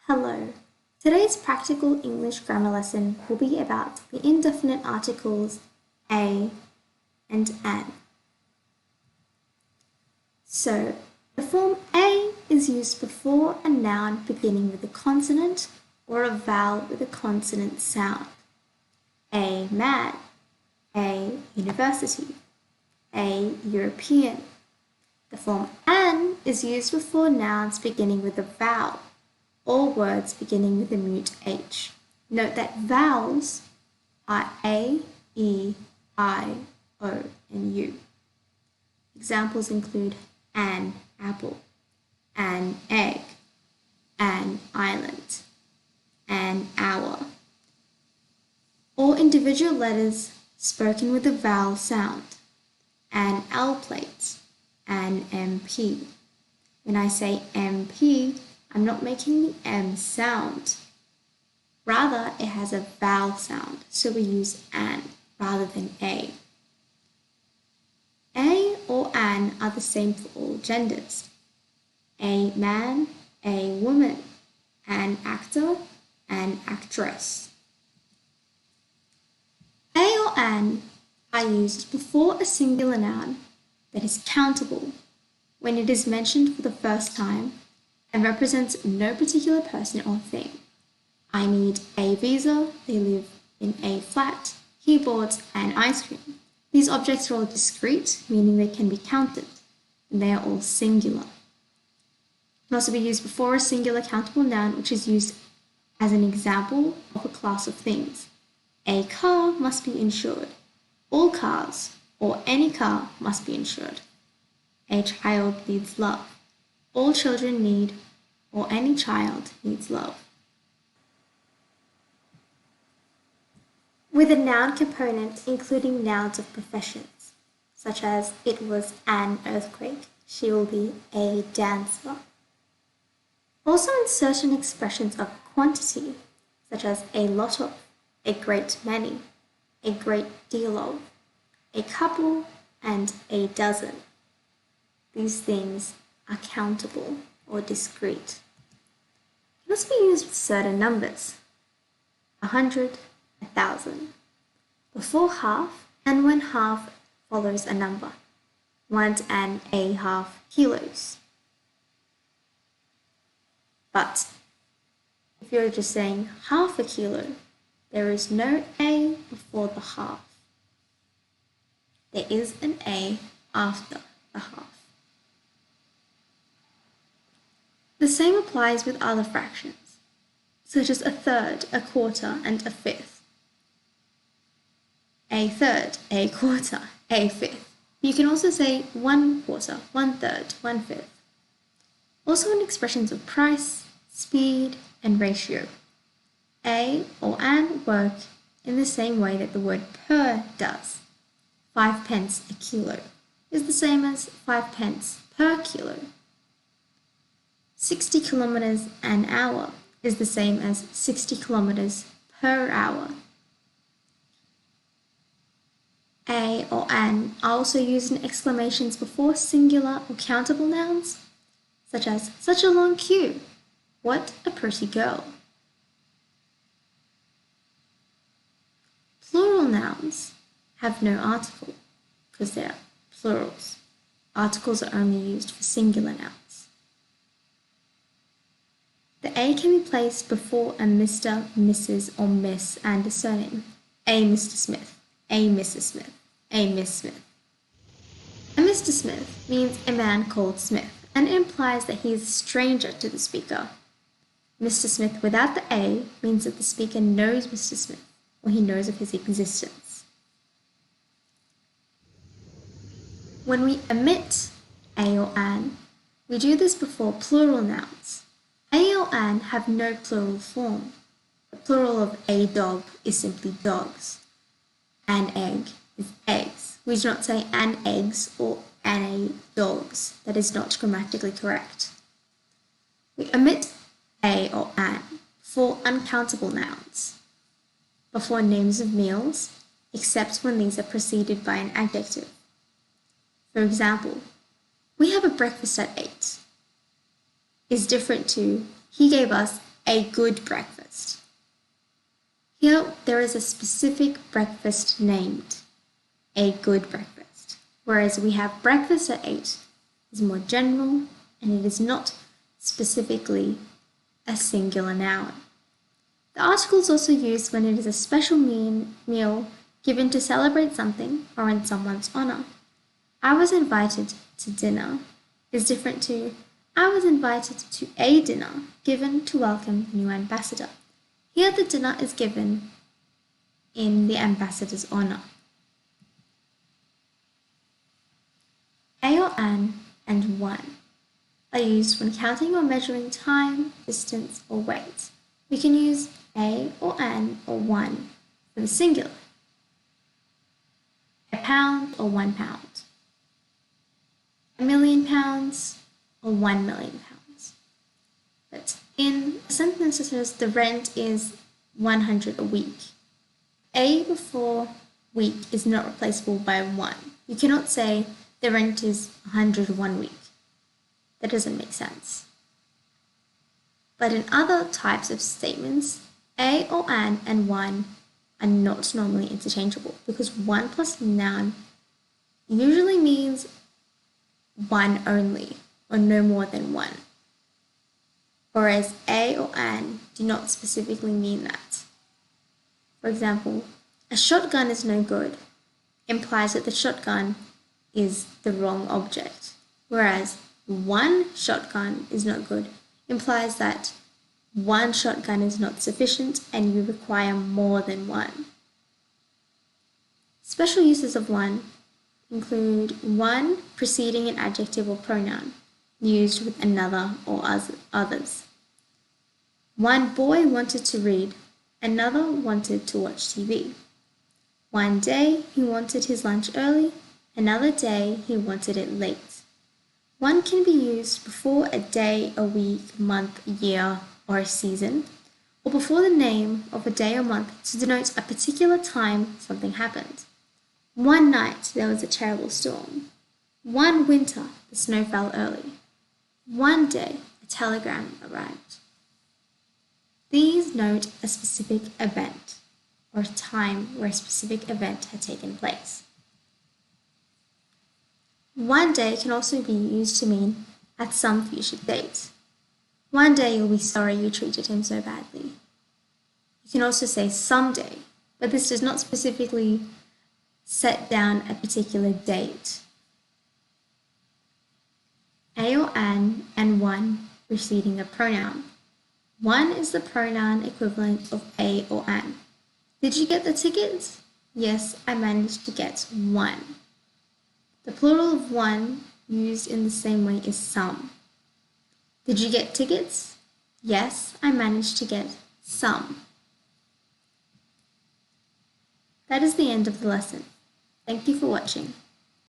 Hello. Today's practical English grammar lesson will be about the indefinite articles a and an. So, the form a is used before a noun beginning with a consonant or a vowel with a consonant sound. A man, a university, a European. The form an is used before nouns beginning with a vowel or words beginning with a mute H. Note that vowels are A, E, I, O, and U. Examples include an apple, an egg, an island, an hour. All individual letters spoken with a vowel sound. An L plate, an MP. When I say MP, I'm not making the M sound. Rather, it has a vowel sound, so we use an rather than a. A or an are the same for all genders. A man, a woman, an actor, an actress. A or an are used before a singular noun that is countable when it is mentioned for the first time and represents no particular person or thing. I need a visa, they live in a flat, he bought an ice cream. These objects are all discrete, meaning they can be counted, and they are all singular. It can also be used before a singular countable noun, which is used as an example of a class of things. A car must be insured. All cars, or any car, must be insured. A child needs love. All children need, or any child needs love. With a noun component including nouns of professions, such as it was an earthquake, she will be a dancer. Also in certain expressions of quantity, such as a lot of, a great many, a great deal of, a couple, and a dozen. These things are countable or discrete. It must be used with certain numbers, 100, 1,000, before half and when half follows a number, 1 and a half kilos. But if you're just saying half a kilo, there is no a before the half. There is an a after the half. The same applies with other fractions, such as a third, a quarter, and a fifth. A third, a quarter, a fifth. You can also say 1 quarter, 1/3, 1/5. Also in expressions of price, speed, and ratio. A or an work in the same way that the word per does. 5 pence a kilo is the same as 5 pence per kilo. 60 kilometers an hour is the same as 60 kilometers per hour. A or an are also used in exclamations before singular or countable nouns, such as such a long queue, what a pretty girl. Plural nouns have no article because they are plurals. Articles are only used for singular nouns. The a can be placed before a Mr., Mrs., or Miss and a surname. A Mr. Smith, a Mrs. Smith, a Miss Smith. A Mr. Smith means a man called Smith and it implies that he is a stranger to the speaker. Mr. Smith without the a means that the speaker knows Mr. Smith or he knows of his existence. When we omit a or an, we do this before plural nouns. A or an have no plural form. The plural of a dog is simply dogs. An egg is eggs. We do not say an eggs or an dogs. That is not grammatically correct. We omit a or an for uncountable nouns, before names of meals, except when these are preceded by an adjective. For example, we have a breakfast at 8. is different to he gave us a good breakfast. Here there is a specific breakfast named a good breakfast, whereas we have breakfast at 8 is more general and it is not specifically a singular noun. The article is also used when it is a special meal given to celebrate something or in someone's honor. I was invited to dinner is different to I was invited to a dinner given to welcome the new ambassador. Here the dinner is given in the ambassador's honor. A or an and one are used when counting or measuring time, distance, or weight. We can use a or an or one for the singular. A pound or 1 pound. £1,000,000 or 1,000,000 pounds. But in sentences, the rent is 100 a week. A before week is not replaceable by 1. You cannot say the rent is 100 1 week. That doesn't make sense. But in other types of statements, a or an and one are not normally interchangeable because one plus noun usually means one only or no more than one, whereas a or an do not specifically mean that. For example, a shotgun is no good implies that the shotgun is the wrong object, whereas one shotgun is not good implies that one shotgun is not sufficient and you require more than one. Special uses of one include one preceding an adjective or pronoun used with another or others. One boy wanted to read, another wanted to watch TV. One day he wanted his lunch early, another day he wanted it late. One can be used before a day, a week, month, year, or a season, or before the name of a day or month to denote a particular time something happened. One night there was a terrible storm. One winter the snow fell early. One day a telegram arrived. These note a specific event or a time where a specific event had taken place. One day can also be used to mean at some future date. One day you'll be sorry you treated him so badly. You can also say someday, but this does not specifically set down a particular date. A or an and one preceding a pronoun. One is the pronoun equivalent of a or an. Did you get the tickets? Yes, I managed to get one. The plural of one used in the same way is some. Did you get tickets? Yes, I managed to get some. That is the end of the lesson. Thank you for watching.